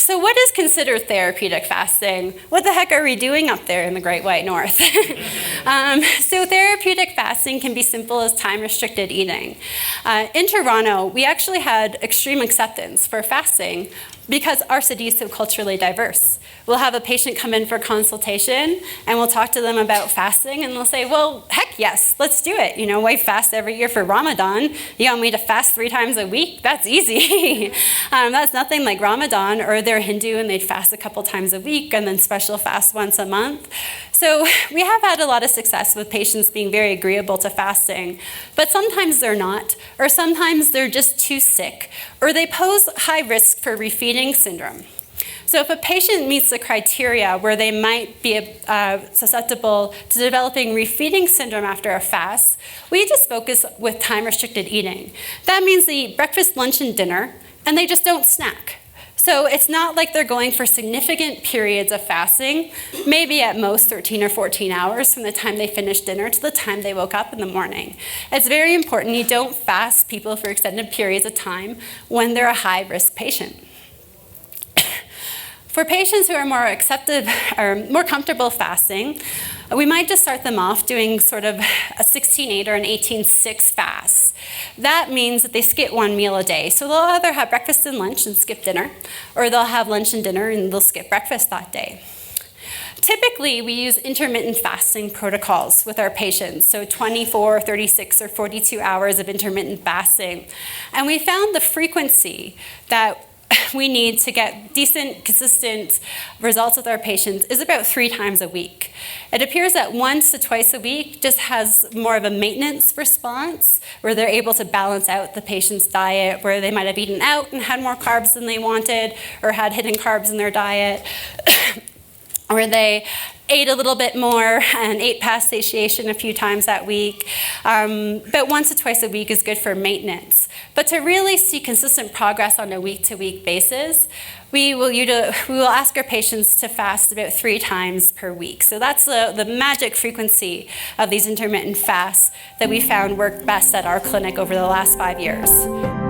So what is considered therapeutic fasting? What the heck are we doing up there in the Great White North? So therapeutic fasting can be simple as time-restricted eating. In Toronto, we actually had extreme acceptance for fasting because our city is so culturally diverse. We'll have a patient come in for consultation, and we'll talk to them about fasting, and they'll say, well, heck yes, let's do it. You know, I fast every year for Ramadan. You want me to fast 3 times a week? That's easy. That's nothing like Ramadan, or they're Hindu and they'd fast a couple times a week and then special fast once a month. So we have had a lot of success with patients being very agreeable to fasting, but sometimes they're not, or sometimes they're just too sick, or they pose high risk for refeeding syndrome. So if a patient meets the criteria where they might be susceptible to developing refeeding syndrome after a fast, we just focus with time-restricted eating. That means they eat breakfast, lunch, and dinner, and they just don't snack. So it's not like they're going for significant periods of fasting, maybe at most 13 or 14 hours from the time they finished dinner to the time they woke up in the morning. It's very important you don't fast people for extended periods of time when they're a high-risk patient. For patients who are more accepted or more comfortable fasting, we might just start them off doing sort of a 16-8 or an 18-6 fast. That means that they skip 1 meal a day. So they'll either have breakfast and lunch and skip dinner, or they'll have lunch and dinner and they'll skip breakfast that day. Typically, we use intermittent fasting protocols with our patients, so 24, 36, or 42 hours of intermittent fasting. And we found the frequency that we need to get decent, consistent results with our patients is about 3 times a week. It appears that once to twice a week just has more of a maintenance response where they're able to balance out the patient's diet, where they might have eaten out and had more carbs than they wanted or had hidden carbs in their diet, or they ate a little bit more and ate past satiation a few times that week. But once or twice a week is good for maintenance. But to really see consistent progress on a week-to-week basis, we will ask our patients to fast about 3 times per week. So that's the magic frequency of these intermittent fasts that we found worked best at our clinic over the last 5 years.